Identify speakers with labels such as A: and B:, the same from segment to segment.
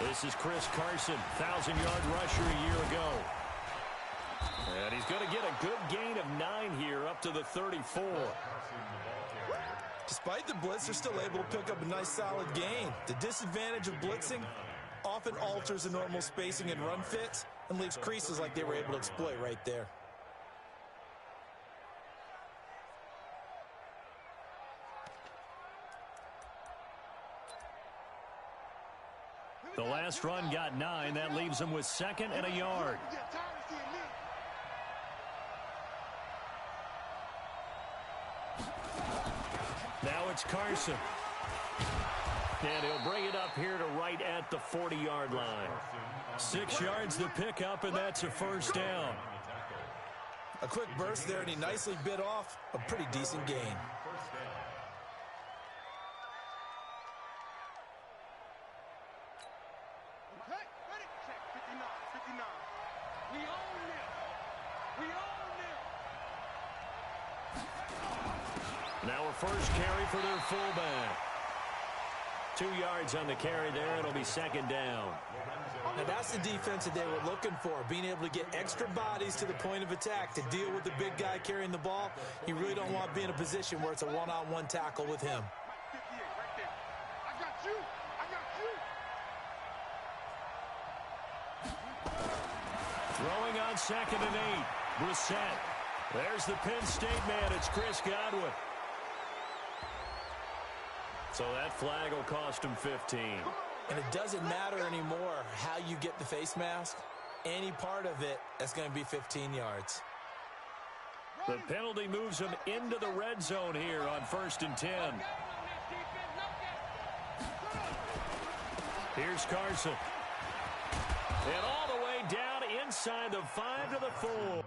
A: This is Chris Carson, 1,000-yard rusher a year ago. And he's going to get a good gain of 9 here up to the 34.
B: Despite the blitz, they're still able to pick up a nice solid gain. The disadvantage of blitzing often alters the normal spacing and run fits and leaves creases like they were able to exploit right there.
A: The last run got 9. That leaves him with 2nd and a yard. Now it's Carson. And he'll bring it up here to right at the 40-yard line. 6 yards to pick up, and that's a first down.
B: A quick burst there, and he nicely bit off a pretty decent gain.
A: Now a first carry for their fullback. 2 yards on the carry there. It'll be 2nd down.
B: Now that's the defense that they were looking for, being able to get extra bodies to the point of attack to deal with the big guy carrying the ball. You really don't want to be in a position where it's a one-on-one tackle with him.
A: Throwing on 2nd and 8. Brissett. There's the Penn State man. It's Chris Godwin. So that flag will cost him 15.
B: And it doesn't matter anymore how you get the face mask. Any part of it, that's going to be 15 yards.
A: The penalty moves him into the red zone here on 1st and 10. Here's Carson. And all the way down inside the 5 to the 4.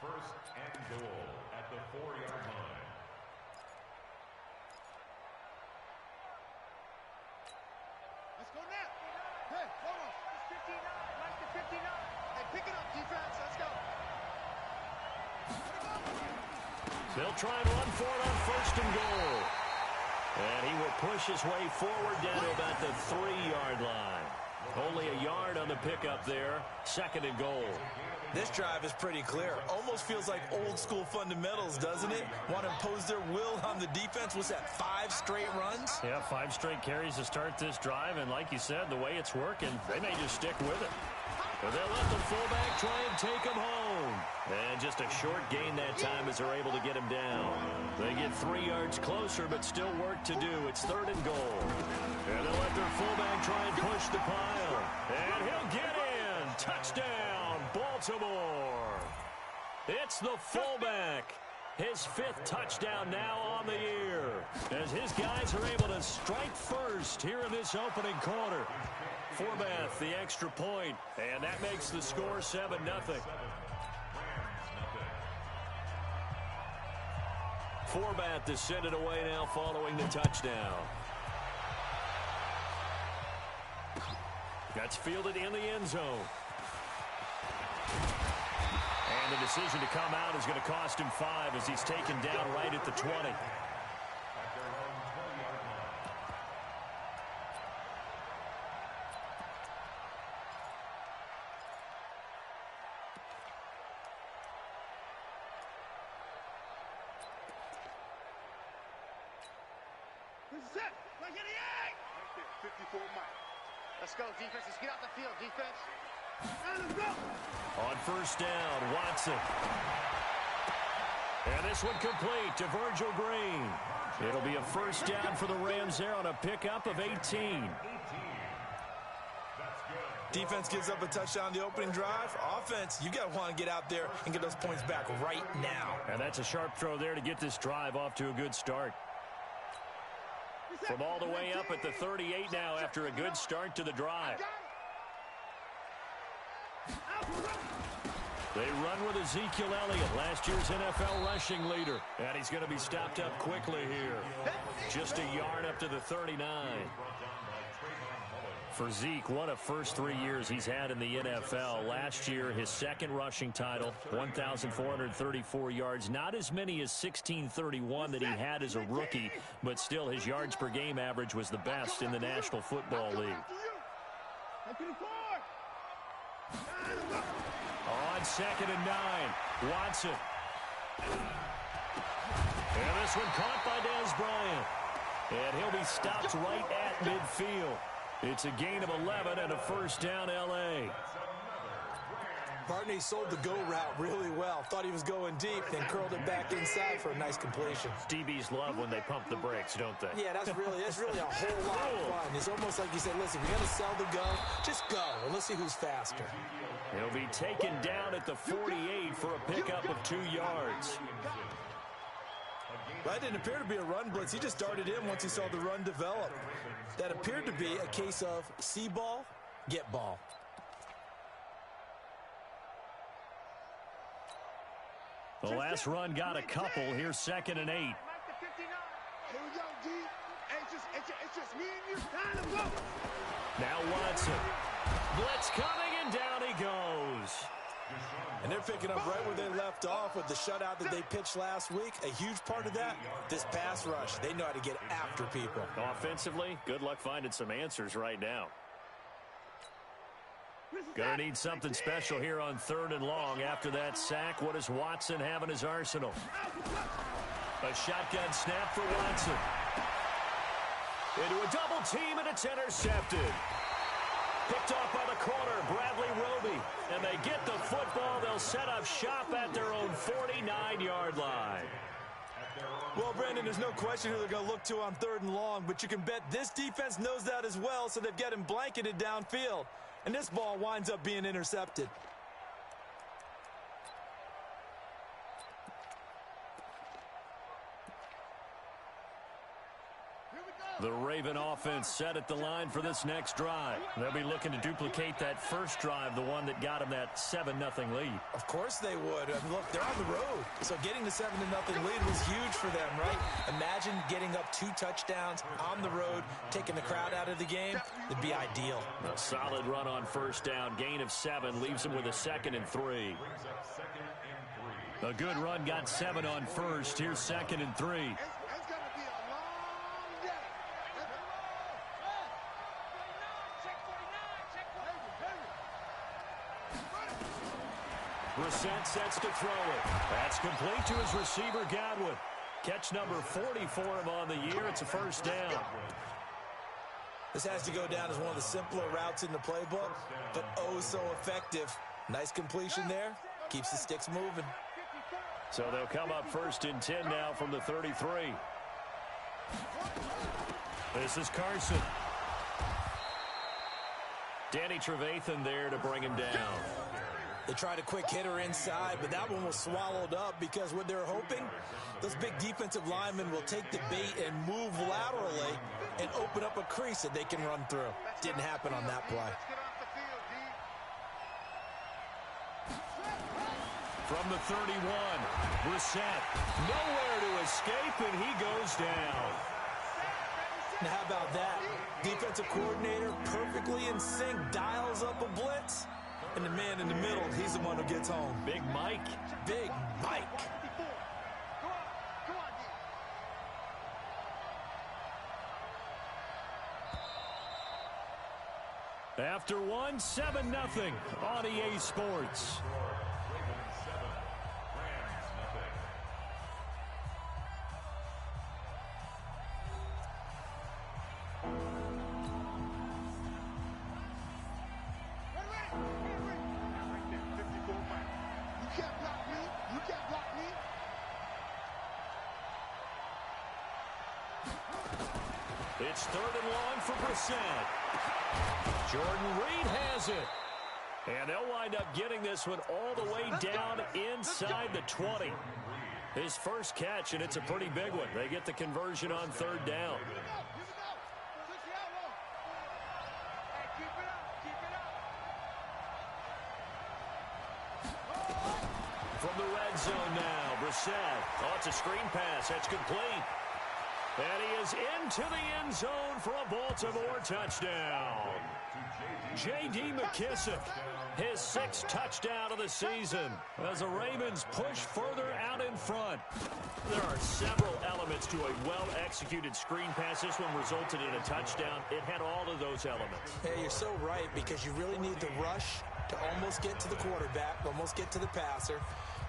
C: First and goal at the 4-yard line.
D: Let's go now. Hey, hold on. It's 59. Nice to 59. Hey, pick it up, defense. Let's go.
A: They'll try and run for it on 1st and goal. And he will push his way forward down to about the 3-yard line. Only a yard on the pickup there. 2nd and goal.
B: This drive is pretty clear. Almost feels like old-school fundamentals, doesn't it? Want to impose their will on the defense. What's that, 5 straight runs?
A: Yeah, 5 straight carries to start this drive. And like you said, the way it's working, they may just stick with it. But they'll let the fullback try and take him home. And just a short gain that time as they're able to get him down. They get 3 yards closer, but still work to do. It's 3rd and goal. And they'll let their fullback try and push the pile. And he'll get in. Touchdown, Baltimore. It's the fullback. His 5th touchdown now on the year. As his guys are able to strike first here in this opening quarter. Forbath, the extra point, and that makes the score 7-0. Forbath to send it away now following the touchdown. That's fielded in the end zone. And the decision to come out is going to cost him 5 as he's taken down right at the 20.
D: Set. Like any egg. 54 Mike. Let's go, defense. Let's get out the field, defense. And let's go.
A: On 1st down, Watson. And this one complete to Virgil Green. It'll be a 1st down for the Rams there on a pickup of 18.
B: Defense gives up a touchdown the opening drive. Offense, you got to want to get out there and get those points back right now.
A: And that's a sharp throw there to get this drive off to a good start. From all the way up at the 38 now after a good start to the drive. They run with Ezekiel Elliott, last year's NFL rushing leader. And he's going to be stopped up quickly here. Just a yard up to the 39. For Zeke, what a first 3 years he's had in the NFL. Last year, his 2nd rushing title, 1,434 yards. Not as many as 1,631 that he had as a rookie, but still his yards per game average was the best in the National Football League. On 2nd and 9, Watson. And this one caught by Dez Bryant. And he'll be stopped right at midfield. It's a gain of 11 and a 1st down, L.A.
B: Barney sold the go route really well. Thought he was going deep, then curled it back inside for a nice completion.
A: DBs love when they pump the brakes, don't they?
B: Yeah, that's really a whole lot of fun. It's almost like you said, listen, we got to sell the go. Just go, and let's see who's faster.
A: He'll be taken down at the 48 for a pickup of 2 yards.
B: That didn't appear to be a run blitz. He just darted in once he saw the run develop. That appeared to be a case of see ball, get ball.
A: The last run got a couple. Here's 2nd and 8.
D: Here we go, D. It's just me and you. Time to go.
A: Now Watson. Blitz coming, and down he goes.
B: And they're picking up right where they left off with the shutout that they pitched last week. A huge part of that, this pass rush. They know how to get after people.
A: Offensively, good luck finding some answers right now. Gonna need something special here on 3rd and long. After that sack, what does Watson have in his arsenal? A shotgun snap for Watson. Into a double team, and it's intercepted. Picked off by the corner, Bradley Roby. And they get the football. They'll set up shop at their own 49-yard line.
B: Well, Brandon, there's no question who they're going to look to on 3rd and long, but you can bet this defense knows that as well, so they've got him blanketed downfield. And this ball winds up being intercepted.
A: The Raven offense set at the line for this next drive. They'll be looking to duplicate that first drive, the one that got them that 7-0 lead.
B: Of course they would. I mean, look, they're on the road. So getting the 7-0 lead was huge for them, right? Imagine getting up 2 touchdowns on the road, taking the crowd out of the game. It'd be ideal.
A: A solid run on 1st down. Gain of 7 leaves them with a 2nd and 3. A good run got 7 on 1st. Here's 2nd and 3.
D: It's going to be a long day.
A: Brissett sets to throw it. That's complete to his receiver, Godwin. Catch number 40 for him on the year. It's a first down.
B: This has to go down as one of the simpler routes in the playbook, but oh so effective. Nice completion there. Keeps the sticks moving.
A: So they'll come up first and 10 now from the 33. This is Carson. Danny Trevathan there to bring him down.
B: They tried a quick hitter inside, but that one was swallowed up because what they're hoping, those big defensive linemen will take the bait and move laterally and open up a crease that they can run through. Didn't happen on that play.
A: From the 31, Brissett nowhere to escape, and he goes down.
B: Now how about that? Defensive coordinator perfectly in sync, dials up a blitz. And the man in the middle, he's the one who gets home.
A: Big Mike.
B: Big Mike.
A: After one, 7-0 on EA Sports. It's 3rd and long for Brissett. Jordan Reed has it. And they'll wind up getting this one all the way down inside the 20. His first catch, and it's a pretty big one. They get the conversion on 3rd down. From the red zone now, Brissett. Oh, it's a screen pass. That's complete. And he is into the end zone for a Baltimore touchdown. J.D. McKissick, his 6th touchdown of the season as the Ravens push further out in front. There are several elements to a well-executed screen pass. This one resulted in a touchdown. It had all of those elements.
B: Hey, you're so right, because you really need the rush to almost get to the quarterback, almost get to the passer.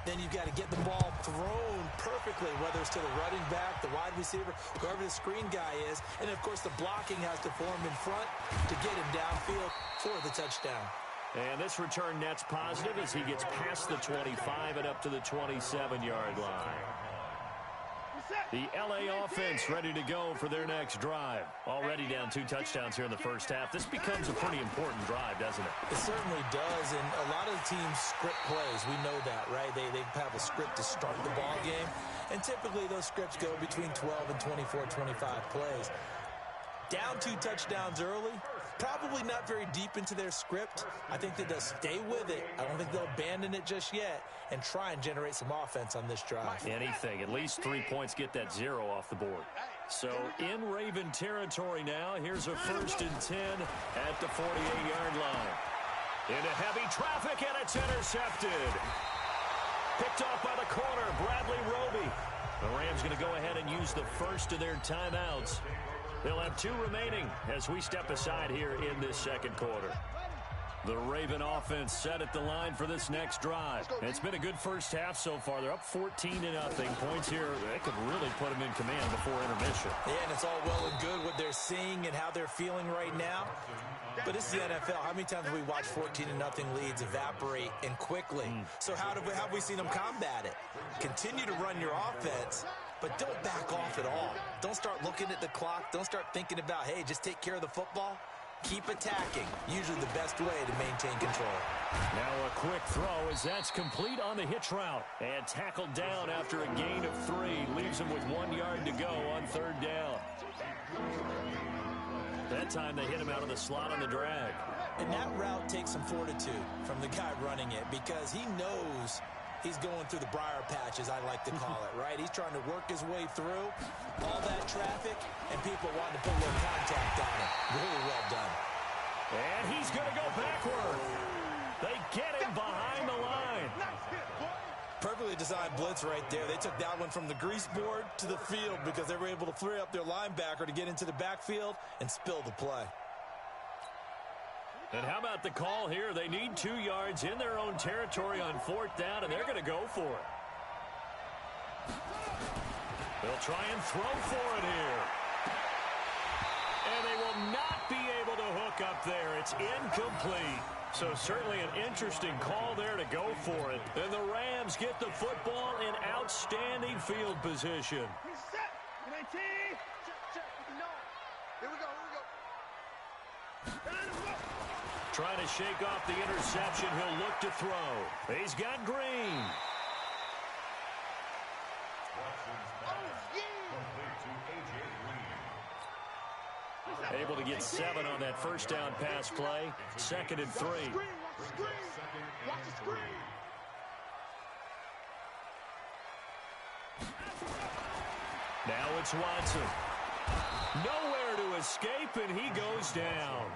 B: Then you've got to get the ball thrown perfectly, whether it's to the running back, the wide receiver, whoever the screen guy is. And, of course, the blocking has to form in front to get him downfield for the touchdown.
A: And this return net's positive as he gets past the 25 and up to the 27-yard line. The L.A. offense ready to go for their next drive. Already down 2 touchdowns here in the first half. This becomes a pretty important drive, doesn't it?
B: It certainly does, and a lot of the teams script plays. We know that, right? They have a script to start the ball game, and typically those scripts go between 12 and 24, 25 plays. Down 2 touchdowns early, probably not very deep into their script. I think that they'll stay with it. I don't think they'll abandon it just yet and try and generate some offense on this drive.
A: Anything. At least 3 points, get that 0 off the board. So in Raven territory now, here's a 1st and 10 at the 48-yard line. Into heavy traffic, and it's intercepted. Picked off by the corner, Bradley Roby. The Rams going to go ahead and use the first of their timeouts. They'll have 2 remaining as we step aside here in this second quarter. The Raven offense set at the line for this next drive. And it's been a good first half so far. They're up 14-0. Points here, they could really put them in command before intermission.
B: Yeah, and it's all well and good what they're seeing and how they're feeling right now. But it's the NFL. How many times have we watched 14-0 leads evaporate and quickly? So how have we seen them combat it? Continue to run your offense, but don't back off at all. Don't start looking at the clock. Don't start thinking about, hey, just take care of the football. Keep attacking. Usually the best way to maintain control.
A: Now a quick throw as that's complete on the hitch route. And tackled down after a gain of 3. Leaves him with 1 yard to go on 3rd down. That time they hit him out of the slot on the drag.
B: And that route takes some fortitude from the guy running it, because he knows he's going through the briar patch, as I like to call it, right? He's trying to work his way through all that traffic, and people wanting to put a little contact on him. Really well done.
A: And he's going to go backward. They get him behind the line.
B: Perfectly designed blitz right there. They took that one from the grease board to the field because they were able to flare up their linebacker to get into the backfield and spill the play.
A: And how about the call here? They need 2 yards in their own territory on 4th down, and they're going to go for it. They'll try and throw for it here. And they will not be able to hook up there. It's incomplete. So certainly an interesting call there to go for it. And the Rams get the football in outstanding field position.
D: Set. 19. Check. No. Here we go.
A: Trying to shake off the interception. He'll look to throw. He's got Green. Able to get 7 on that first down pass play. 2nd and 3.
D: Watch the screen.
A: Now it's Watson. Nowhere to escape, and he goes down.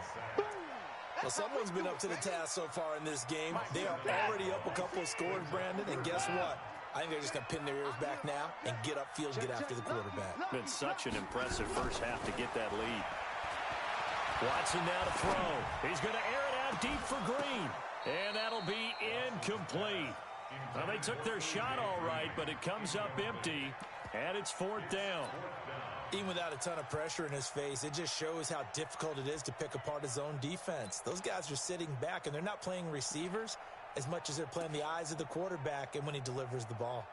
B: Well, someone's been up to the task so far in this game. They are already up a couple of scores, Brandon, and guess what? I think they're just going to pin their ears back now and get upfield and get after the quarterback.
A: Been such an impressive first half to get that lead. Watson now to throw. He's going to air it out deep for Green. And that'll be incomplete. Well, they took their shot all right, but it comes up empty, and it's 4th down.
B: Even without a ton of pressure in his face, it just shows how difficult it is to pick apart his own defense. Those guys are sitting back, and they're not playing receivers as much as they're playing the eyes of the quarterback and when he delivers the ball.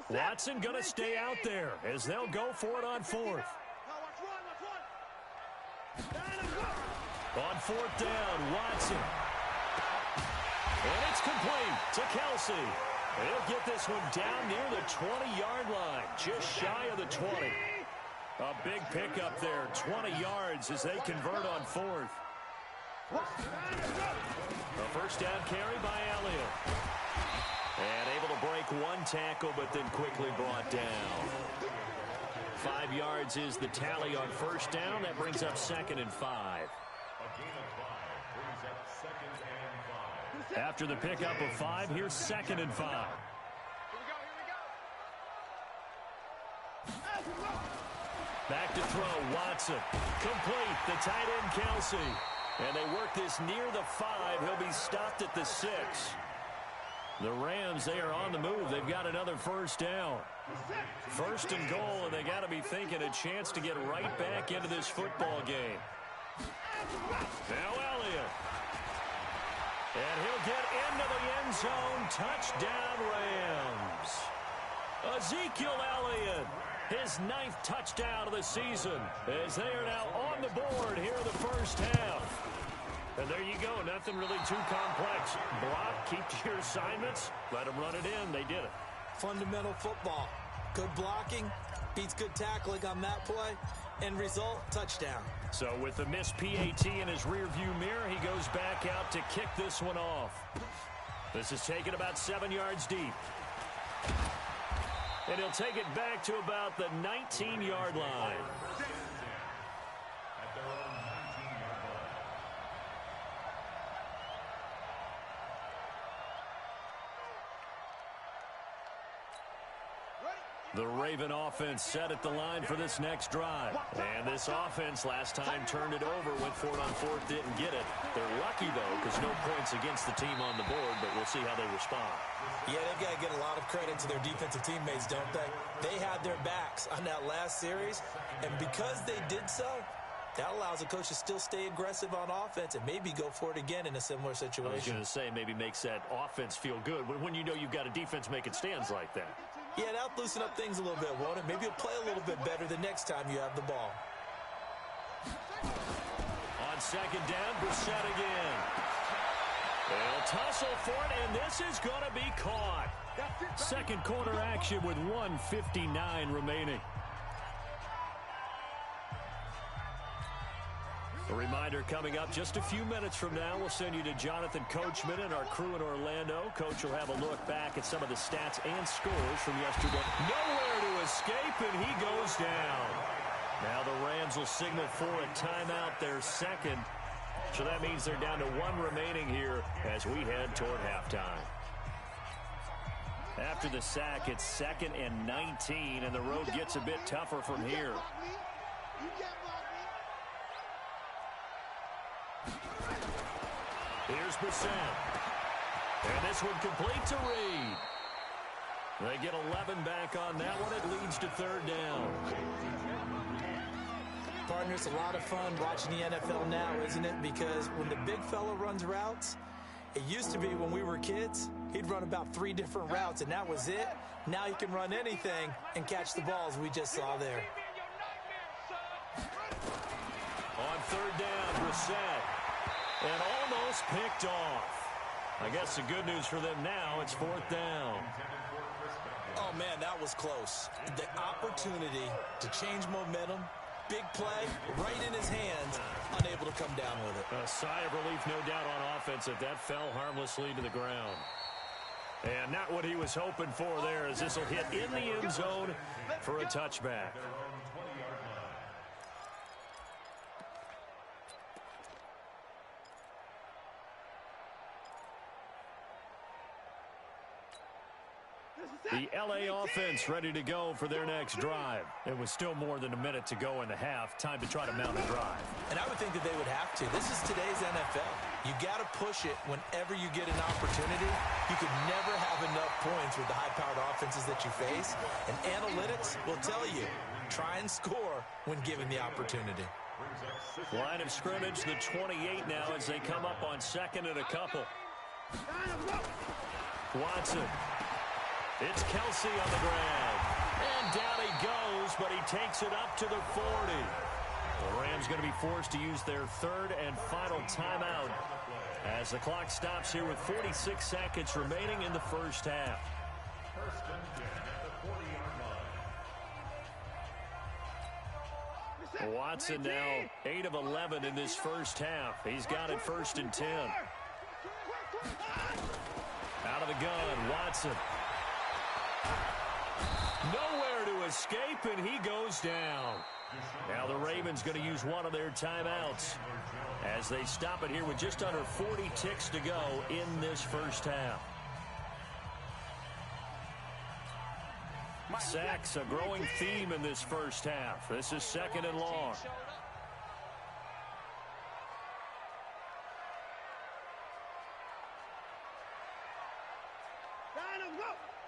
A: Watson going to stay out there as they'll go for it on 4th. On 4th down, Watson. And it's complete to Kelsey. He'll get this one down near the 20-yard line, just shy of the 20. A big pickup there, 20 yards as they convert on 4th. A first down carry by Elliott. And able to break 1 tackle, but then quickly brought down. 5 yards is the tally on first down. That brings up 2nd and 5. After the pickup of 5, here's 2nd and 5. Back to throw, Watson. Complete, the tight end, Kelsey. And they work this near the 5. He'll be stopped at the 6. The Rams, they are on the move. They've got another first down. 1st and goal, and they got to be thinking a chance to get right back into this football game. Now Elliott. And he'll get into the end zone. Touchdown, Rams. Ezekiel Elliott, his 9th touchdown of the season, as they are now on the board here in the first half. And there you go. Nothing really too complex. Block, keep to your assignments, let them run it in. They did it.
B: Fundamental football. Good blocking, beats good tackling on that play. End result, touchdown.
A: So with the missed PAT in his rearview mirror, he goes back out to kick this one off. This is taken about 7 yards deep. And he'll take it back to about the 19-yard line. The Raven offense set at the line for this next drive. And this offense last time turned it over, went for it on 4th, didn't get it. They're lucky, though, because no points against the team on the board, but we'll see how they respond.
B: Yeah, they've got to get a lot of credit to their defensive teammates, don't they? They had their backs on that last series, and because they did so, that allows the coach to still stay aggressive on offense and maybe go for it again in a similar situation.
A: I was going to say, maybe makes that offense feel good when you know you've got a defense making stands like that.
B: Yeah, that'll loosen up things a little bit, won't it? Maybe you'll play a little bit better the next time you have the ball.
A: On 2nd down, Brissett again. They'll tussle for it, and this is going to be caught. 2nd quarter action with 1:59 remaining. A reminder coming up just a few minutes from now, we'll send you to Jonathan Coachman and our crew in Orlando. Coach will have a look back at some of the stats and scores from yesterday. Nowhere to escape, and he goes down. Now the Rams will signal for a timeout, their 2nd. So that means they're down to 1 remaining here as we head toward halftime. After the sack, it's 2nd and 19, and the road gets a bit tougher from here. Here's Brissett. And this one complete to Reed. They get 11 back on that one. It leads to 3rd down.
B: Partner, it's a lot of fun watching the NFL now, isn't it? Because when the big fella runs routes, it used to be when we were kids, he'd run about 3 different routes, and that was it. Now he can run anything and catch the balls we just saw there.
A: On 3rd down, Brissett. And almost picked off. I guess the good news for them now, it's 4th down.
B: Oh, man, that was close. The opportunity to change momentum, big play, right in his hands, unable to come down with it.
A: A sigh of relief, no doubt, on offense that fell harmlessly to the ground. And not what he was hoping for there, as this will hit in the end zone for a touchback. The L.A. offense ready to go for their next drive. It was still more than a minute to go in the half. Time to try to mount a drive.
B: And I would think that they would have to. This is today's NFL. You got to push it whenever you get an opportunity. You could never have enough points with the high-powered offenses that you face. And analytics will tell you, try and score when given the opportunity.
A: Line of scrimmage, the 28 now as they come up on 2nd and a couple. Watson. It's Kelsey on the ground. And down he goes, but he takes it up to the 40. The Rams going to be forced to use their 3rd and final timeout as the clock stops here with 46 seconds remaining in the first half. Watson now 8 of 11 in this first half. He's got it 1st and 10. Out of the gun, Watson. Nowhere to escape, and he goes down. Now the Ravens going to use one of their timeouts as they stop it here with just under 40 ticks to go in this first half. Sacks, a growing theme in this first half. This is 2nd and long.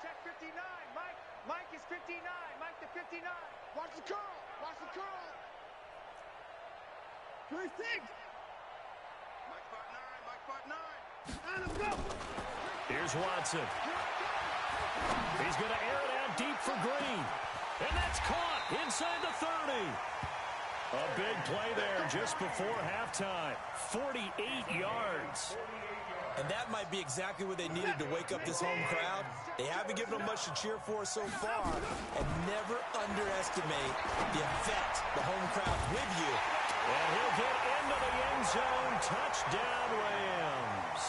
D: Check 59, Mike. Mike is 59. Mike to 59. Watch the curl. Watch the curl. 26. Mike spot 9. Mike spot 9. Let's go.
A: Here's Watson. He's going to air it out deep for Green. And that's caught inside the 30. A big play there just before halftime. 48 yards.
B: And that might be exactly what they needed to wake up this home crowd. They haven't given them much to cheer for so far. And never underestimate the effect the home crowd with you.
A: And he'll get into the end zone. Touchdown, Rams.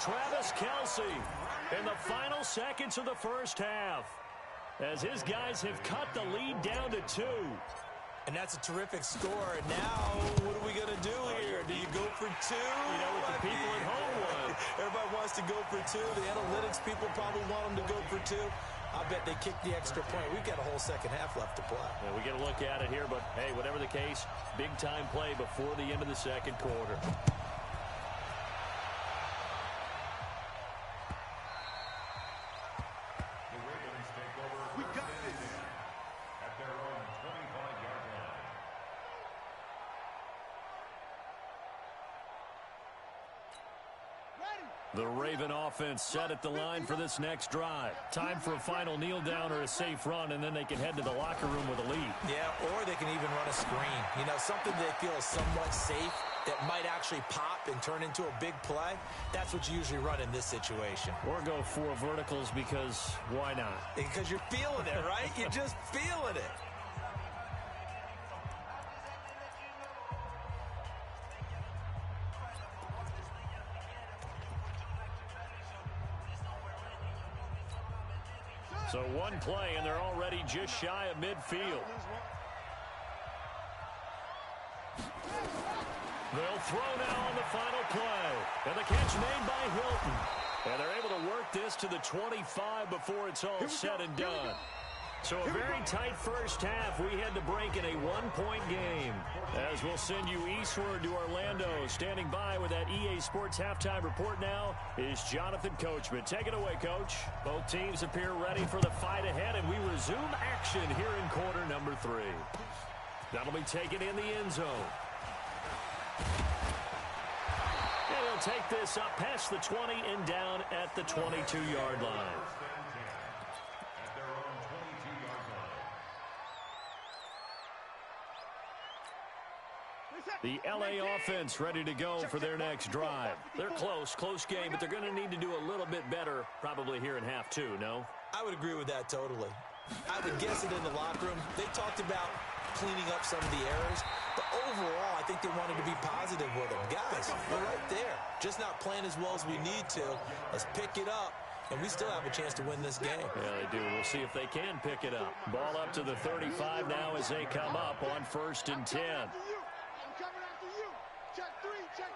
A: Travis Kelce in the final seconds of the first half, as his guys have cut the lead down to 2.
B: And that's a terrific score. And now, what are we going to do here? Do you go for 2?
A: You know what the people at home want.
B: Everybody wants to go for 2. The analytics people probably want them to go for 2. I bet they kicked the extra point. We've got a whole second half left to play.
A: Yeah, we get a look at it here, but, hey, whatever the case, big-time play before the end of the second quarter. The Raven offense set at the line for this next drive. Time for a final kneel down or a safe run, and then they can head to the locker room with a lead.
B: Yeah, or they can even run a screen. You know, something they feel is somewhat safe that might actually pop and turn into a big play. That's what you usually run in this situation.
A: Or go 4 verticals, because why not?
B: Because you're feeling it, right? You're just feeling it.
A: So one play, and they're already just shy of midfield. They'll throw now on the final play. And the catch made by Hilton. And they're able to work this to the 25 before it's all said and done. So a very tight first half. We had to break in a one-point game. As we'll send you eastward to Orlando. Standing by with that EA Sports halftime report now is Jonathan Coachman. Take it away, Coach. Both teams appear ready for the fight ahead, and we resume action here in quarter number 3. That'll be taken in the end zone. And he'll take this up past the 20 and down at the 22-yard line. The LA offense ready to go for their next drive. They're close game, but they're going to need to do a little bit better probably here in half 2, no?
B: I would agree with that totally. I would guess it in the locker room. They talked about cleaning up some of the errors, but overall, I think they wanted to be positive with them. Guys, we're right there. Just not playing as well as we need to. Let's pick it up, and we still have a chance to win this game.
A: Yeah, they do. We'll see if they can pick it up. Ball up to the 35 now as they come up on 1st and 10.
D: Coming after you. Check 3, check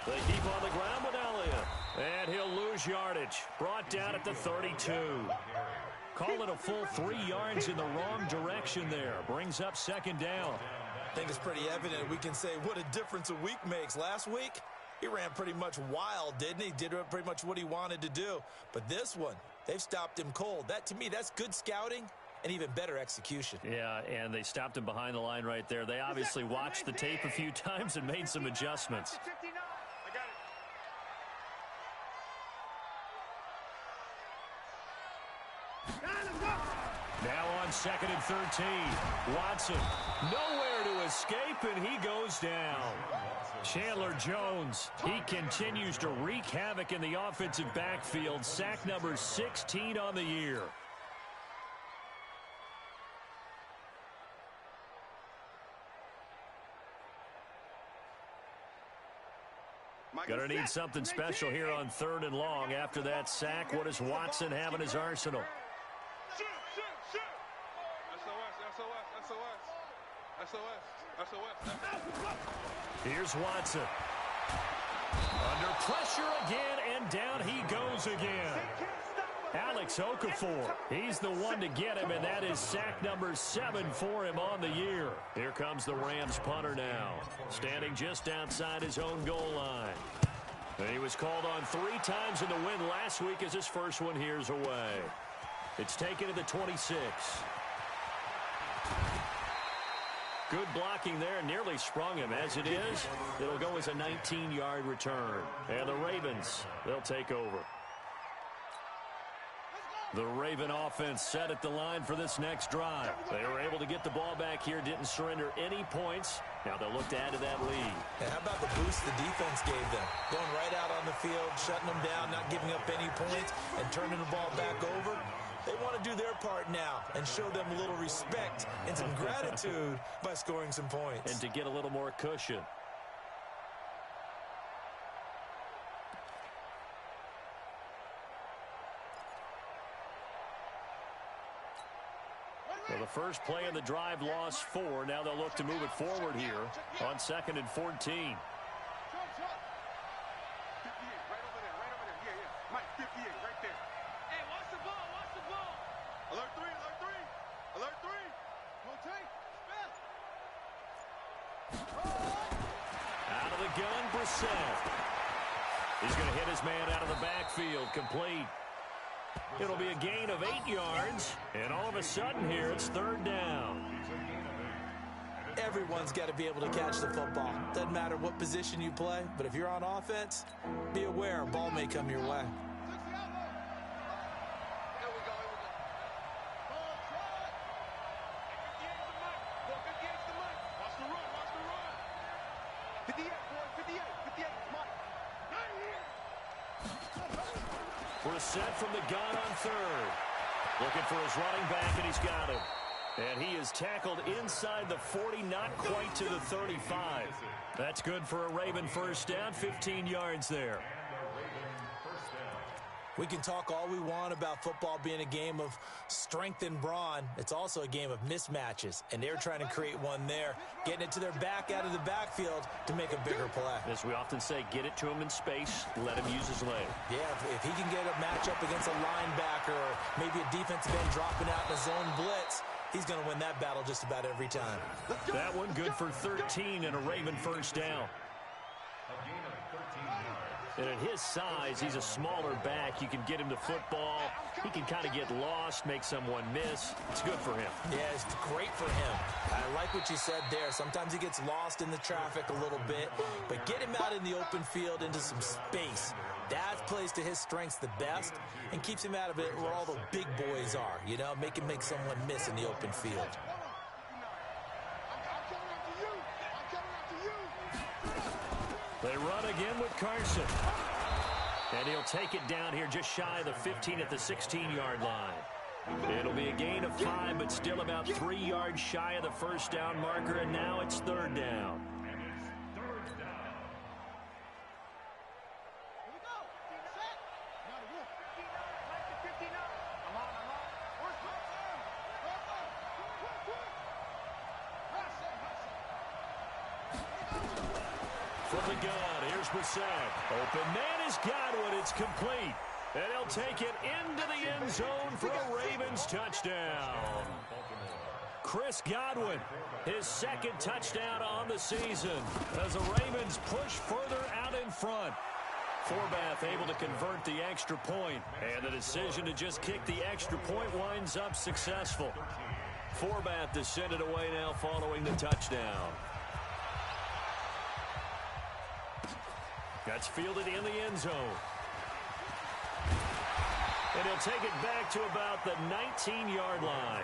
D: 3.
A: They keep on the ground with Elliott. And he'll lose yardage. Brought down at the 32. Call it a full 3 yards in the wrong direction there. Brings up 2nd down.
B: I think it's pretty evident we can say what a difference a week makes. Last week, he ran pretty much wild, didn't he? Did pretty much what he wanted to do. But this one, they've stopped him cold. That, to me, that's good scouting. And even better execution.
A: Yeah, and they stopped him behind the line right there. They obviously watched the tape a few times and made some adjustments. Now on 2nd and 13. Watson, nowhere to escape, and he goes down. Chandler Jones, he continues to wreak havoc in the offensive backfield. Sack number 16 on the year. Going to need something special here on 3rd and long. After that sack, what does Watson have in his arsenal?
D: Shoot. SOS.
A: Here's Watson. Under pressure again, and down he goes again. Alex Okafor, he's the one to get him, and that is sack number 7 for him on the year. Here comes the Rams punter now, standing just outside his own goal line. And he was called on 3 times in the win last week as his first one here's away. It's taken to the 26. Good blocking there, nearly sprung him. As it is, it'll go as a 19-yard return. And the Ravens, they'll take over. The Raven offense set at the line for this next drive. They were able to get the ball back here, didn't surrender any points. Now they'll look to add to that lead.
B: And how about the boost the defense gave them? Going right out on the field, shutting them down, not giving up any points, and turning the ball back over. They want to do their part now and show them a little respect and some gratitude by scoring some points.
A: And to get a little more cushion. Well, the first play of the drive lost 4. Now they'll look to move it forward here on 2nd and 14.
D: 58, right over there. Yeah. Mike, 58, right there. Hey, watch the ball. Alert 3. Rotate.
A: Out of the gun, Brissett. He's going to hit his man out of the backfield, complete. It'll be a gain of 8 yards, and all of a sudden here, it's 3rd down.
B: Everyone's got to be able to catch the football. Doesn't matter what position you play, but if you're on offense, be aware a ball may come your way.
A: Brissett from the gun on 3rd. Looking for his running back, and he's got him. And he is tackled inside the 40, not quite to the 35. That's good for a Raven first down, 15 yards there.
B: We can talk all we want about football being a game of strength and brawn. It's also a game of mismatches, and they're trying to create one there, getting it to their back out of the backfield to make a bigger play.
A: As we often say, get it to him in space, let him use his leg.
B: Yeah, if he can get a matchup against a linebacker or maybe a defensive end dropping out in a zone blitz, he's going to win that battle just about every time.
A: That one good for 13 and a Raven first down. And at his size, he's a smaller back. You can get him to football. He can kind of get lost, make someone miss. It's good for him.
B: Yeah, it's great for him. I like what you said there. Sometimes he gets lost in the traffic a little bit, but get him out in the open field into some space. That plays to his strengths the best and keeps him out of it where all the big boys are. You know, make him make someone miss in the open field.
A: They run again with Carson. And he'll take it down here just shy of the 15 at the 16-yard line. It'll be a gain of 5, but still about 3 yards shy of the first down marker, and now it's third down. From the gun, here's Brissett. Open man is Godwin. It's complete. And he'll take it into the end zone for a Ravens touchdown. Chris Godwin, his second touchdown on the season as the Ravens push further out in front. Forbath able to convert the extra point, and the decision to just kick the extra point winds up successful. Forbath to send it away now following the touchdown. That's fielded in the end zone. And he'll take it back to about the 19-yard line.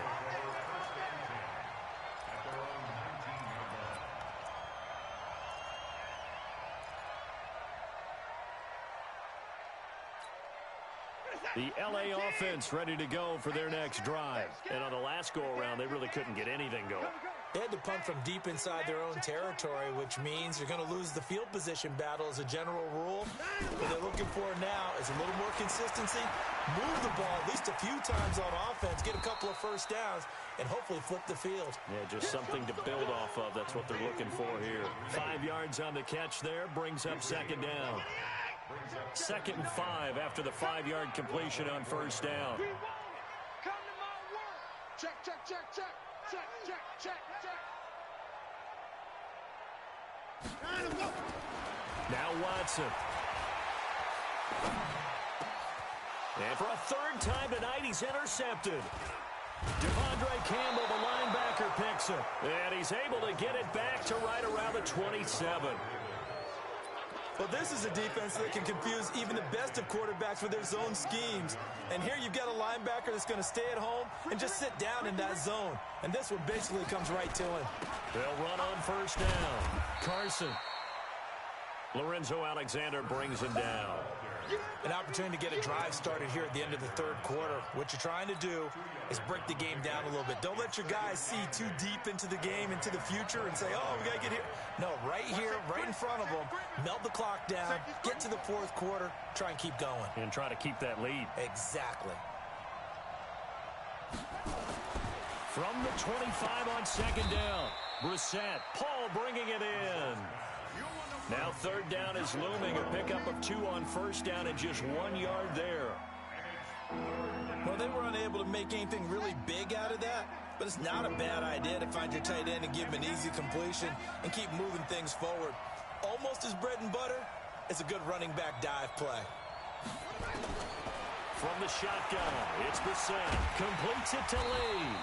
A: The LA offense ready to go for their next drive. And on the last go-around, they really couldn't get anything going.
B: They had to punt from deep inside their own territory, which means you're going to lose the field position battle as a general rule. What they're looking for now is a little more consistency, move the ball at least a few times on offense, get a couple of first downs, and hopefully flip the field.
A: Yeah, just something to build off of. That's what they're looking for here. 5 yards on the catch there, brings up second down. 2nd and 5 after the 5-yard completion on first down.
D: Come to my work. Check, check, check, check. Check, check, check, check.
A: Now Watson. And for a third time tonight, he's intercepted. Devondre Campbell, the linebacker, picks it. And he's able to get it back to right around the 27.
B: Well, this is a defense that can confuse even the best of quarterbacks with their zone schemes. And here you've got a linebacker that's going to stay at home and just sit down in that zone. And this one basically comes right to him.
A: They'll run on first down. Carson. Lorenzo Alexander brings him down.
B: An opportunity to get a drive started here at the end of the third quarter. What you're trying to do is break the game down a little bit. Don't let your guys see too deep into the game, into the future, and say, oh, we got to get here. No, right here, right in front of them, melt the clock down, get to the fourth quarter, try and keep going.
A: And try to keep that lead.
B: Exactly.
A: From the 25 on second down, Brissett. Paul bringing it in. Now third down is looming. A pickup of 2 on first down and just 1 yard there.
B: Well, they were unable to make anything really big out of that, but it's not a bad idea to find your tight end and give him an easy completion and keep moving things forward. Almost as bread and butter as a good running back dive play.
A: From the shotgun, it's Brissett. Completes it to Lee.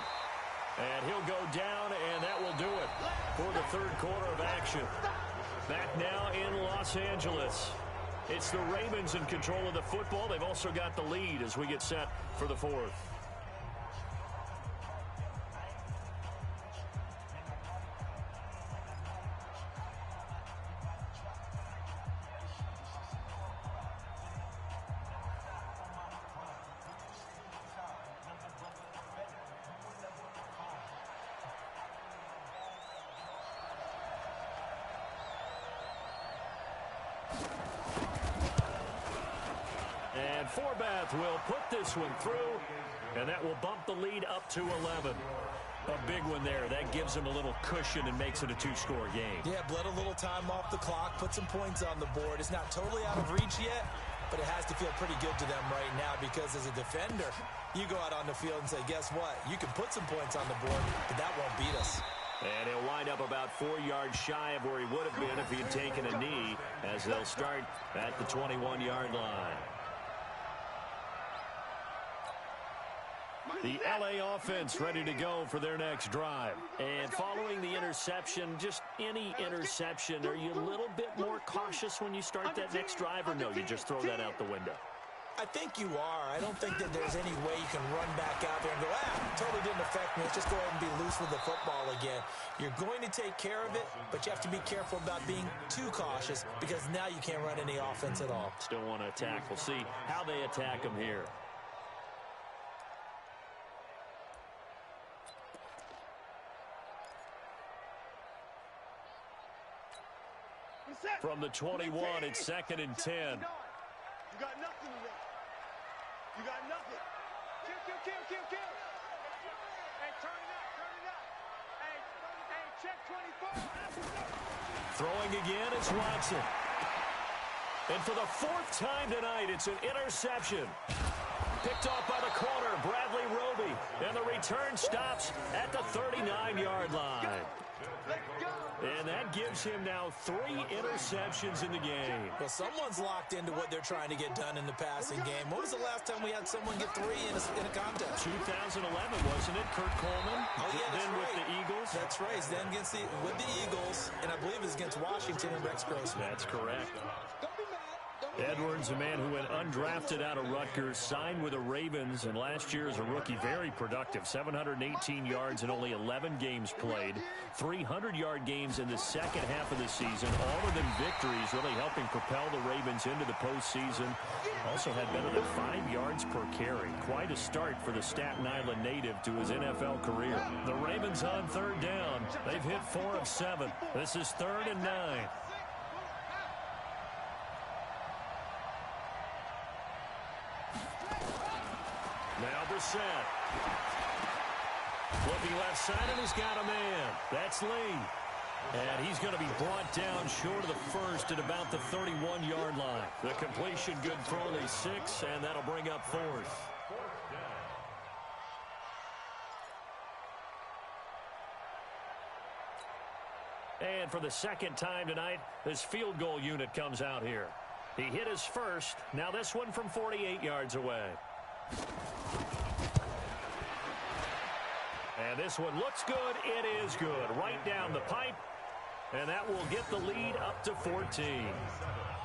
A: And he'll go down, and that will do it for the third quarter of action. Back now in Los Angeles. It's the Ravens in control of the football. They've also got the lead as we get set for the fourth. Forbath will put this one through, and that will bump the lead up to 11. A big one there. That gives them a little cushion and makes it a two-score game.
B: Yeah, bled a little time off the clock, put some points on the board. It's not totally out of reach yet, but it has to feel pretty good to them right now because as a defender, you go out on the field and say, guess what? You can put some points on the board, but that won't beat us.
A: And he'll wind up about 4 yards shy of where he would have been if he had taken a knee, as they'll start at the 21-yard line. The LA offense ready to go for their next drive. And following the interception, just any interception, are you a little bit more cautious when you start that next drive, or no, you just throw that out the window?
B: I think you are. I don't think that there's any way you can run back out there and go, totally didn't affect me. Let's just go ahead and be loose with the football again. You're going to take care of it, but you have to be careful about being too cautious because now you can't run any offense at all.
A: Still want to attack. We'll see how they attack them here. From the 21, it's 2nd and 10.
D: You got nothing today. You got nothing. Kill. Hey, turn it up. Hey, check 24.
A: Throwing again, it's Watson. And for the 4th time tonight, it's an interception. Picked off by the corner, Bradley Roby. And the return stops at the 39-yard line. And that gives him now 3 interceptions in the game.
B: Well, someone's locked into what they're trying to get done in the passing game. When was the last time we had someone get 3 in a contest?
A: 2011, wasn't it? Kurt Coleman.
B: Oh, yeah, that's
A: then
B: right.
A: With the Eagles.
B: That's right. Then with the Eagles, and I believe it's against Washington and Rex Grossman.
A: That's correct. Edwards, a man who went undrafted out of Rutgers, signed with the Ravens, and last year as a rookie, very productive. 718 yards in only 11 games played. 300-yard games in the second half of the season. All of them victories, really helping propel the Ravens into the postseason. Also had better than 5 yards per carry. Quite a start for the Staten Island native to his NFL career. The Ravens on 3rd down. They've hit 4 of 7. This is 3rd and 9. Now Brissett. Looking left side, and he's got a man. That's Lee. And he's going to be brought down short of the first at about the 31-yard line. The completion good for only 6, and that'll bring up 4th. And for the 2nd time tonight, this field goal unit comes out here. He hit his first. Now this one from 48 yards away. And this one looks good. It is good. Right down the pipe. And that will get the lead up to 14.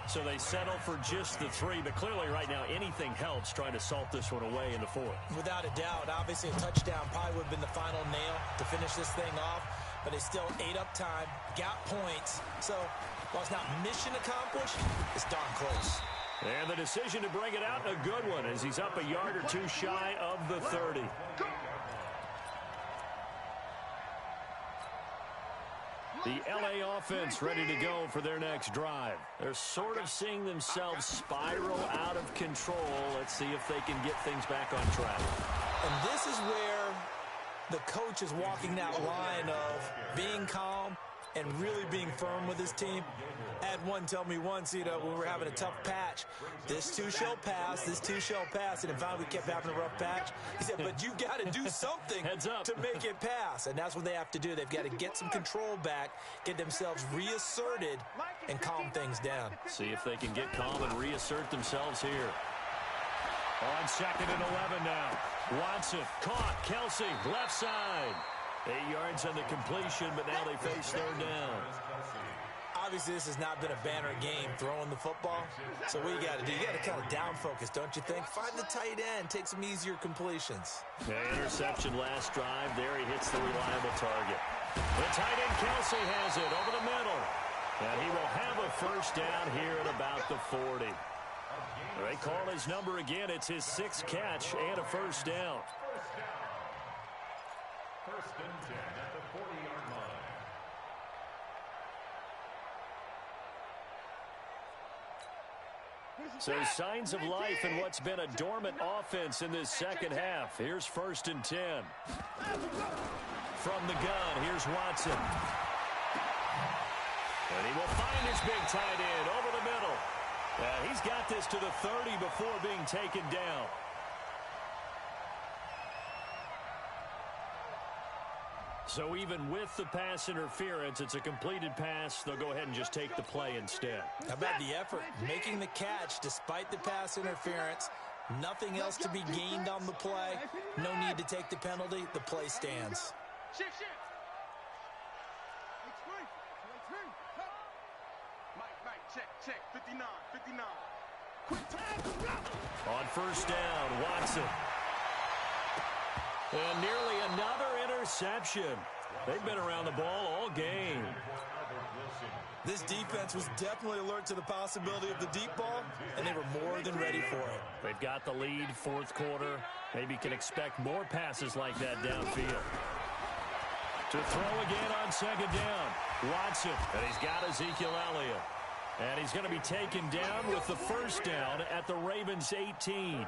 A: So they settle for just the 3. But clearly right now anything helps trying to salt this one away in the 4th.
B: Without a doubt. Obviously a touchdown probably would have been the final nail to finish this thing off. But they still ate up time, got points. So while it's not mission accomplished, it's darn close.
A: And the decision to bring it out, a good one, as he's up a yard or 2 shy of the 30. The LA offense ready to go for their next drive. They're sort of seeing themselves spiral out of control. Let's see if they can get things back on track.
B: And this is where the coach is walking that line of being calm and really being firm with his team. I had one tell me once, when we were having a tough patch, this too shall pass, this too shall pass. And if finally we kept having a rough patch, he said, but you've got to do something
A: Heads up.
B: to make it pass. And that's what they have to do. They've got to get some control back, get themselves reasserted, and calm things down.
A: See if they can get calm and reassert themselves here. On 2nd and 11 now. Watson caught. Kelsey, left side. 8 yards on the completion, but now they face 3rd down.
B: Obviously, this has not been a banner game throwing the football. So what you got to do, you got to kind of down focus, don't you think? Find the tight end, take some easier completions.
A: Interception last drive. There he hits the reliable target. The tight end Kelsey has it over the middle. And he will have a 1st down here at about the 40. They call his number again. It's his 6th catch and a 1st down.
C: 1st and 10 at the 40-yard line.
A: So signs of life in what's been a dormant offense in this second half. Here's 1st and 10. From the gun, here's Watson. And he will find his big tight end over the middle. He's got this to the 30 before being taken down. So even with the pass interference, it's a completed pass. They'll go ahead and just take the play instead.
B: How about the effort? Making the catch despite the pass interference. Nothing else to be gained on the play. No need to take the penalty. The play stands.
D: Check, 59.
A: On 1st down, Watson. And nearly another interception. They've been around the ball all game.
B: This defense was definitely alert to the possibility of the deep ball, and they were more than ready for it.
A: They've got the lead, 4th quarter. Maybe can expect more passes like that downfield. To throw again on 2nd down, Watson. And he's got Ezekiel Elliott. And he's going to be taken down with the 1st down at the Ravens' 18.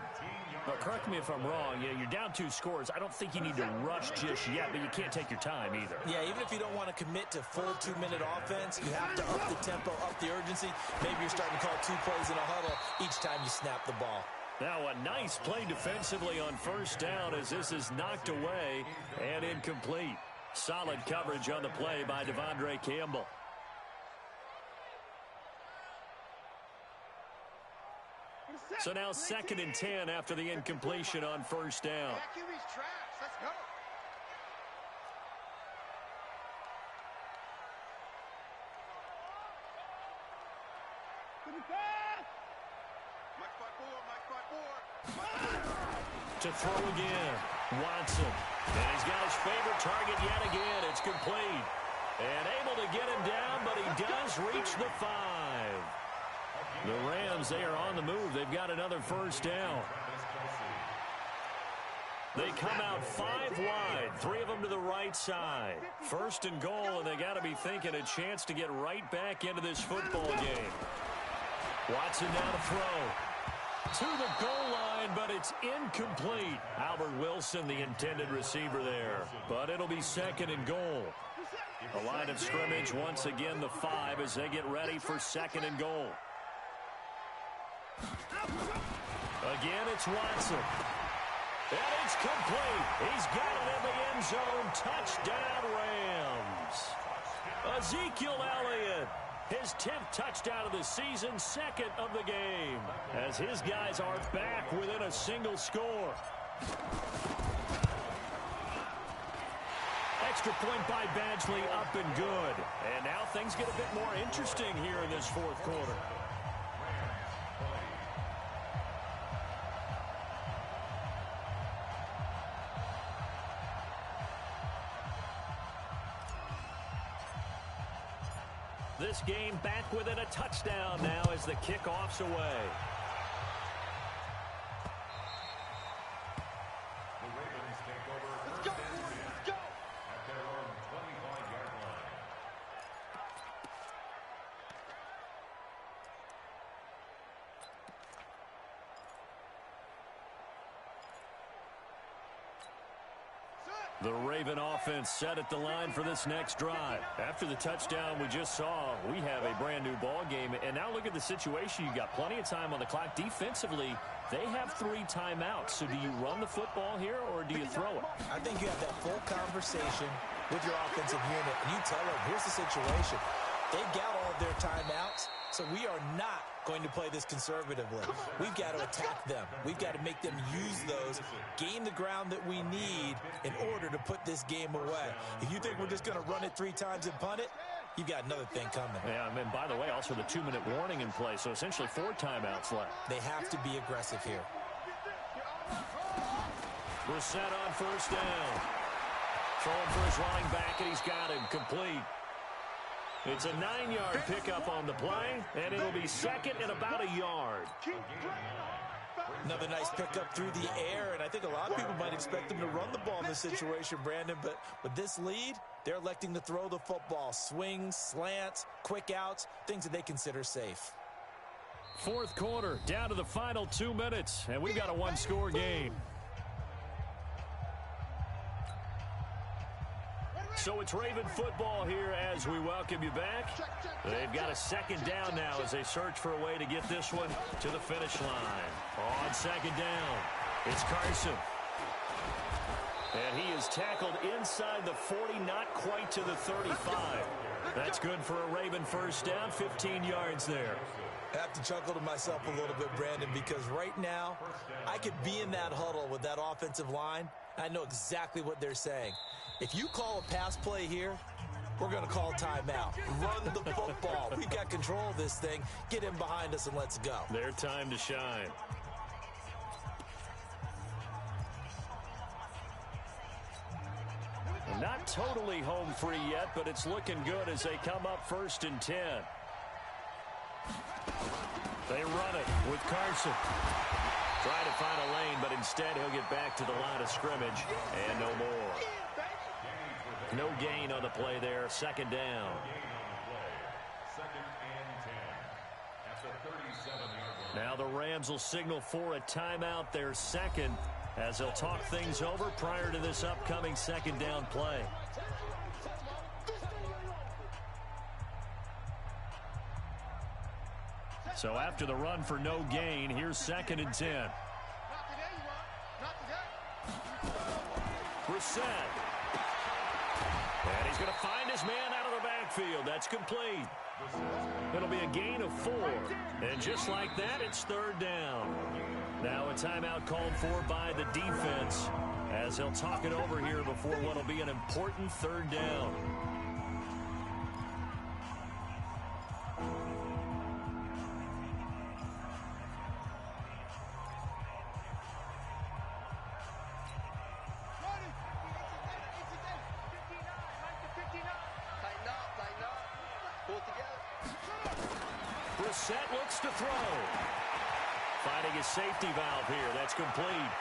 A: But correct me if I'm wrong. You're down 2 scores. I don't think you need to rush just yet, but you can't take your time either.
B: Yeah, even if you don't want to commit to full 2-minute offense, you have to up the tempo, up the urgency. Maybe you're starting to call 2 plays in a huddle each time you snap the ball.
A: Now a nice play defensively on 1st down as this is knocked away and incomplete. Solid coverage on the play by Devondre Campbell. So now 2nd and 10 after the incompletion on 1st down.
D: Let's go.
A: To throw again, Watson. And he's got his favorite target yet again. It's complete. And able to get him down, but he does reach the 5. The Rams, they are on the move. They've got another 1st down. They come out 5 wide, 3 of them to the right side. 1st and goal, and they got to be thinking a chance to get right back into this football game. Watson now to throw. To the goal line, but it's incomplete. Albert Wilson, the intended receiver there. But it'll be 2nd and goal. The line of scrimmage, once again, the 5 as they get ready for 2nd and goal. Again, it's Watson. And it's complete. He's got it in the end zone. Touchdown, Rams. Ezekiel Elliott, his 10th touchdown of the season, 2nd of the game, as his guys are back within a single score. Extra point by Badgley, up and good. And now things get a bit more interesting here in this 4th quarter. This game back within a touchdown now as the kickoff's away.
C: The Ravens take over 1st and 10 at their own 25-yard line.
A: The Raven offense set at the line for this next drive. After the touchdown we just saw, we have a brand new ball game. And now look at the situation. You've got plenty of time on the clock. Defensively, they have 3 timeouts. So do you run the football here or do you throw it?
B: I think you have that full conversation with your offensive unit, and you tell them, here's the situation. They've got all of their timeouts, so we are not going to play this conservatively. We've got to attack them. We've got to make them use those, gain the ground that we need in order to put this game away. If you think we're just going to run it 3 times and punt it, you've got another thing coming.
A: Yeah, and by the way, also the 2-minute warning in play, so essentially 4 timeouts left.
B: They have to be aggressive here.
A: We're set on 1st down. Throwing for his running back, and he's got him complete. It's a 9-yard pickup on the play, and it'll be 2nd and about a yard.
B: Another nice pickup through the air, and I think a lot of people might expect them to run the ball in this situation, Brandon, but with this lead, they're electing to throw the football. Swings, slants, quick outs, things that they consider safe.
A: Fourth quarter, down to the final 2 minutes, and we've got a one-score game. So it's Raven football here as we welcome you back. They've got a second down now as they search for a way to get this one to the finish line. On second down, it's Carson. And he is tackled inside the 40, not quite to the 35. That's good for a Raven first down, 15 yards there.
B: I have to chuckle to myself a little bit, Brandon, because right now I could be in that huddle with that offensive line. I know exactly what they're saying. If you call a pass play here, we're going to call timeout. Run the football. We've got control of this thing. Get in behind us and let's go.
A: Their time to shine. Not totally home free yet, but it's looking good as they come up 1st and 10. They run it with Carson. Try to find a lane, but instead he'll get back to the line of scrimmage and no more. No gain on the play there. Second down. Now the Rams will signal for a timeout, their second, as they'll talk things over prior to this upcoming second down play. So after the run for no gain, here's 2nd and 10. Brissett. And he's going to find his man out of the backfield. That's complete. It'll be a gain of 4. And just like that, it's 3rd down. Now a timeout called for by the defense as they'll talk it over here before what will be an important 3rd down. Brissett looks to throw. Finding his safety valve here. That's complete.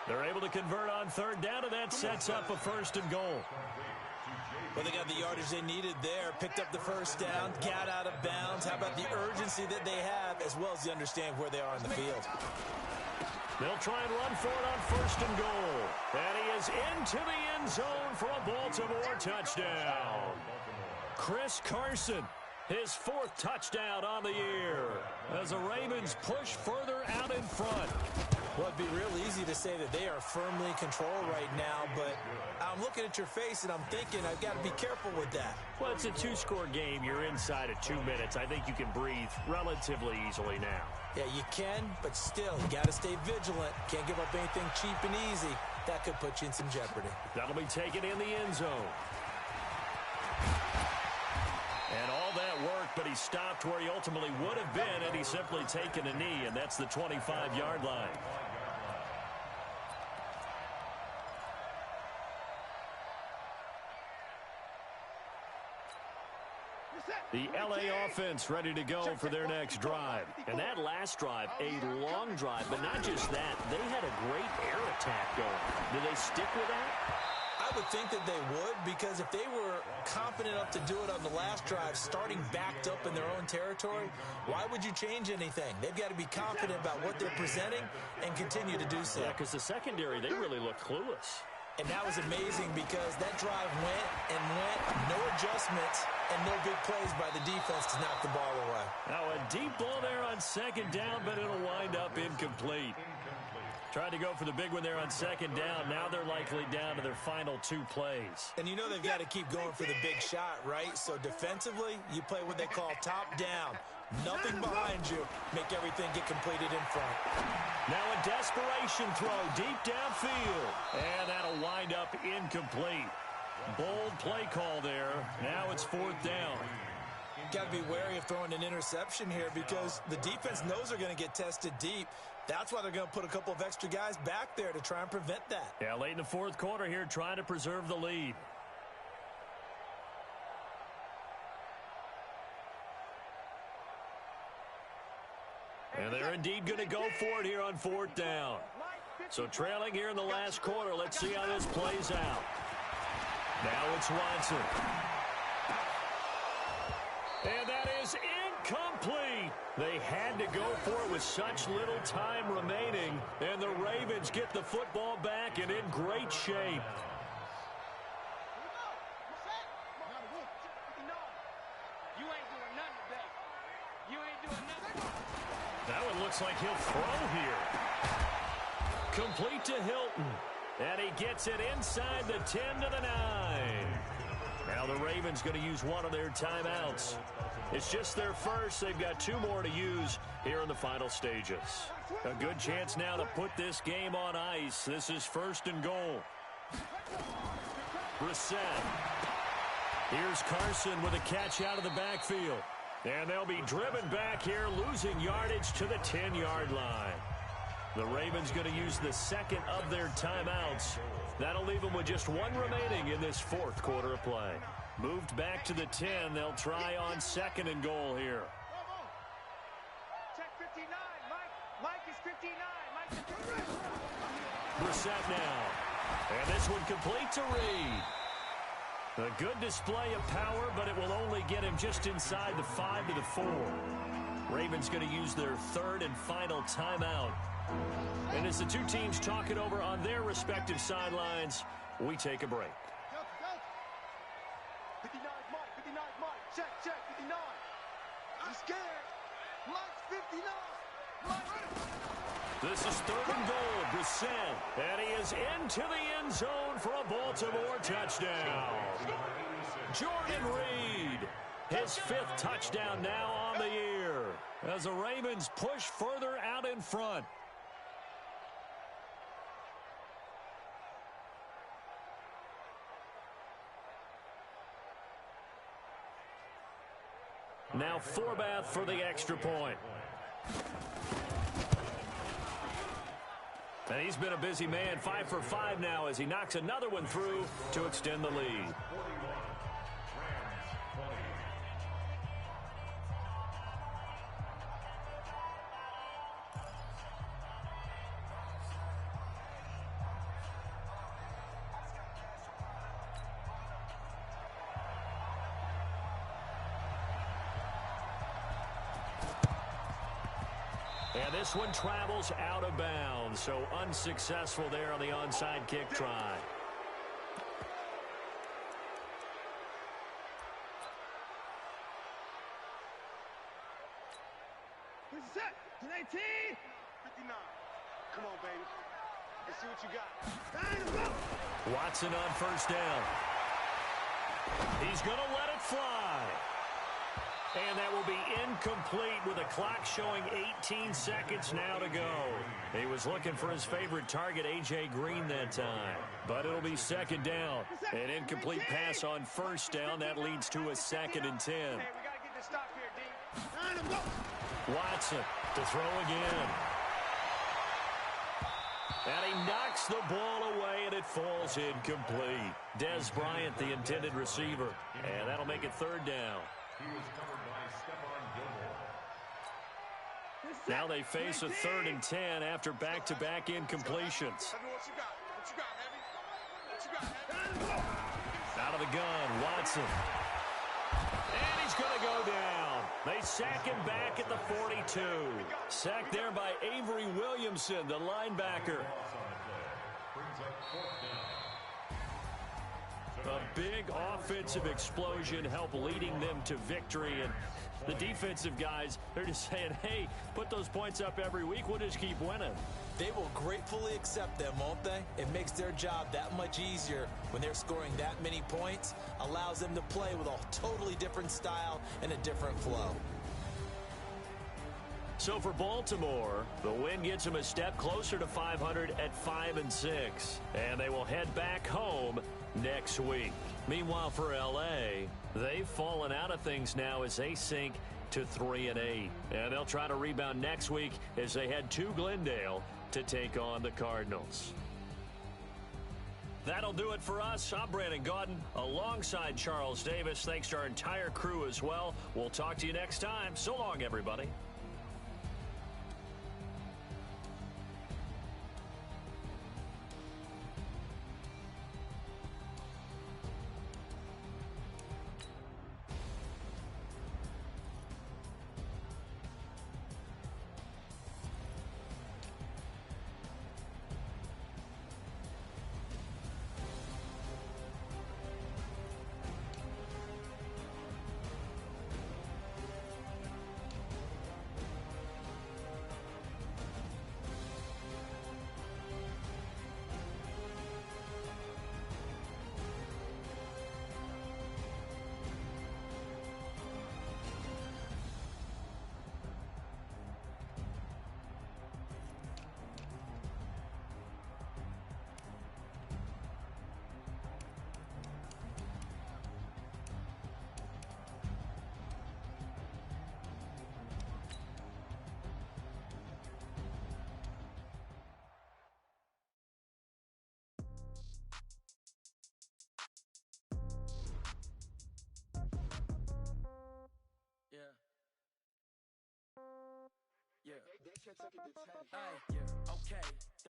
A: They're able to convert on 3rd down, and that sets up a 1st and goal.
B: Well, they got the yardage they needed there. Picked up the 1st down, got out of bounds. How about the urgency that they have, as well as the understand where they are on the field?
A: They'll try and run for it on 1st and goal. And he is into the end zone for a Baltimore touchdown. Chris Carson, his 4th touchdown on the year as the Ravens push further out in front.
B: Well, it'd be real easy to say that they are firmly in control right now, but I'm looking at your face and I'm thinking I've got to be careful with that.
A: Well, it's a 2-score game. You're inside of 2 minutes. I think you can breathe relatively easily now.
B: Yeah, you can, but still, you got to stay vigilant. Can't give up anything cheap and easy. That could put you in some jeopardy.
A: That'll be taken in the end zone. And all that work, but he stopped where he ultimately would have been had he simply taken a knee, and that's the 25-yard line. The LA offense ready to go for their next drive. And that last drive, a long drive, but not just that. They had a great air attack going. Do they stick with that?
B: I would think that they would, because if they were confident enough to do it on the last drive, starting backed up in their own territory, why would you change anything? They've got to be confident about what they're presenting and continue to do so.
A: Yeah, because the secondary, they really look clueless.
B: And that was amazing because that drive went and went, no adjustments, and no big plays by the defense to knock the ball away.
A: Now a deep ball there on 2nd down, but it'll wind up incomplete. Tried to go for the big one there on 2nd down. Now they're likely down to their final 2 plays.
B: And you know they've got to keep going for the big shot, right? So defensively, you play what they call top down. Nothing behind you. Make everything get completed in front.
A: Now a desperation throw deep downfield. And that'll wind up incomplete. Bold play call there. Now it's 4th down.
B: Got to be wary of throwing an interception here because the defense knows they're going to get tested deep. That's why they're going to put a couple of extra guys back there to try and prevent that.
A: Yeah, late in the 4th quarter here, trying to preserve the lead. And they're indeed going to go for it here on 4th down. So trailing here in the last quarter. Let's see how this plays out. Now it's Watson. And that is Incomplete. They had to go for it with such little time remaining, and the Ravens get the football back and in great shape. That one looks like he'll throw here. Complete to Hilton. And he gets it inside the 10 to the 9. Now the Ravens going to use one of their timeouts. It's just their first. They've got 2 more to use here in the final stages. A good chance now to put this game on ice. This is 1st and goal. Brissett. Here's Carson with a catch out of the backfield. And they'll be driven back here, losing yardage to the 10-yard line. The Ravens going to use the second of their timeouts. That'll leave them with just 1 remaining in this 4th quarter of play. Moved back to the 10. They'll try on 2nd and goal here.
D: Check 59. Mike is 59. Mike is 59.
A: Brissett now. And this one complete to Reed. A good display of power, but it will only get him just inside the 5 to the 4. Ravens going to use their 3rd and final timeout. And as the 2 teams talk it over on their respective sidelines, we take a break.
D: 59 Mike. 59 Mike. Check. 59. I'm scared. Mike's 59.
A: This is 3rd and goal. Brissett. And he is into the end zone for a Baltimore touchdown. Jordan Reed. His 5th touchdown now on the year as the Ravens push further out in front. Now Forbath for the extra point. And he's been a busy man, 5 for 5 now as he knocks another one through to extend the lead. And this one travels out of bounds, so unsuccessful there on the onside kick try.
D: Who's set? 19. 59. Come on, baby. Let's see what you got.
A: Watson on 1st down. He's going to let it fly. And that will be incomplete with a clock showing 18 seconds now to go. He was looking for his favorite target, A.J. Green, that time. But it'll be 2nd down. An incomplete pass on 1st down. That leads to a 2nd and 10.
D: Hey, we got to get this stop here, D.
A: Watson to throw again. And he knocks the ball away, and it falls incomplete. Des Bryant, the intended receiver. And that'll make it 3rd down. Now they face a 3rd and 10 after back-to-back incompletions. Out of the gun, Watson. And he's going to go down. They sack him back at the 42. Sacked there by Avery Williamson, the linebacker. A big offensive explosion helped leading them to victory. And the defensive guys, they're just saying, hey, put those points up every week. We'll just keep winning.
B: They will gratefully accept them, won't they? It makes their job that much easier when they're scoring that many points. Allows them to play with a totally different style and a different flow.
A: So for Baltimore, the win gets them a step closer to 500 at 5-6. And they will head back home next week. Meanwhile, for L.A., they've fallen out of things now as they sink to 3-8. And they'll try to rebound next week as they head to Glendale to take on the Cardinals. That'll do it for us. I'm Brandon Gaudin alongside Charles Davis. Thanks to our entire crew as well. We'll talk to you next time. So long, everybody.
E: yeah, okay.